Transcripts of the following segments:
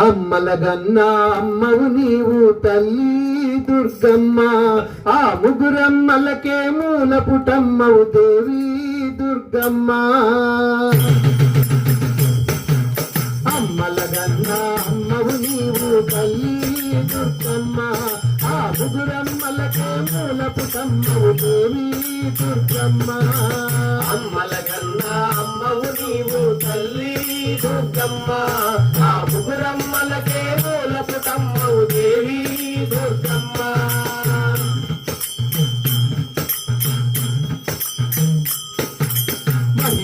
అమ్మలగన్నా అమ్మవు నీవు తల్లి దుర్గమ్మ, ఆ ముగ్గురమ్మలకే మూల పుటమ్మవు దేవి దుర్గమ్మ. అమ్మలగన్నా అమ్మవు నీవు తల్లి దుర్గమ్మ, ఆ ముగ్గురమ్మలకే మూల పుటమ్మవు దేవి దుర్గమ్మ. అమ్మలగన్నా అమ్మవు నీవు తల్లి దుర్గమ్మ, ఆ ముగ్గురమ్మలకే మూల పుటమ్మవు దేవి దుర్గమ్మ.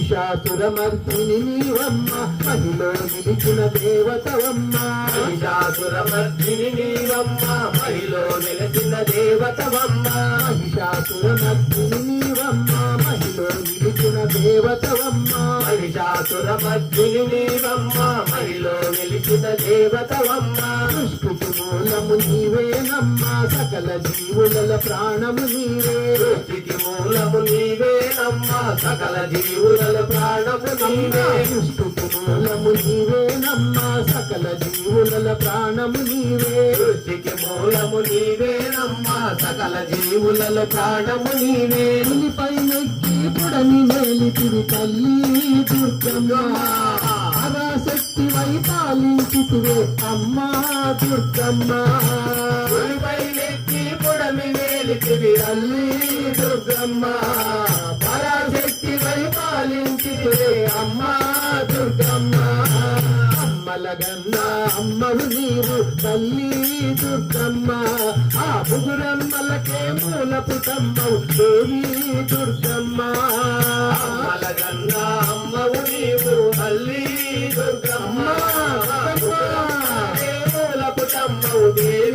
మహిషాసురమర్దిని నీవమ్మ, మహిలో నిలిచిన దేవతవమ్మ. మహిషాసురమర్దిని నీవమ్మ, మహిలో నిలిచిన దేవతవమ్మ. మహిషాసురమర్దిని నీవమ్మ, మహిలో నిలిచిన దేవతవమ్మ. మహిషాసురమర్దిని నీవమ్మ, మహిలో నిలిచిన దేవతవమ్మ. సృష్టికి మూలము నీవేనమ్మ, సకల జీవుల ప్రాణము నీవే. సృష్టికి మూలము నీవేనమ్మ, సకల జీవుల ప్రాణము నీవే. సృష్టికి మూలము నీవేనమ్మ, సకల జీవుల ప్రాణము నీవే. సృష్టికి మూలము నీవేనమ్మ, సకల జీవుల ప్రాణము నీవే. పులిపై నెక్కి పుడని నేలితివి తల్లి దుర్గమ్మ, పరాశక్తి వై పాలించితివే అమ్మా దుర్గమ్మ. పులిపై నెక్కి పుడమి నేలితివి తల్లి దుర్గమ్మ, పరాశక్తి వై పాలించితివే అమ్మా దుర్గమ్మ. అమ్మలగన్నా అమ్మవు నీవు తల్లి దుర్గమ్మ, ఆ ముగ్గురమ్మలకే మూల పుటమ్మవు దేవి దుర్గమ్మ. అమ్మలగన్నా అమ్మవు నీవు తల్లి దుర్గమ్మ, మూల పుటమ్మవు దేవి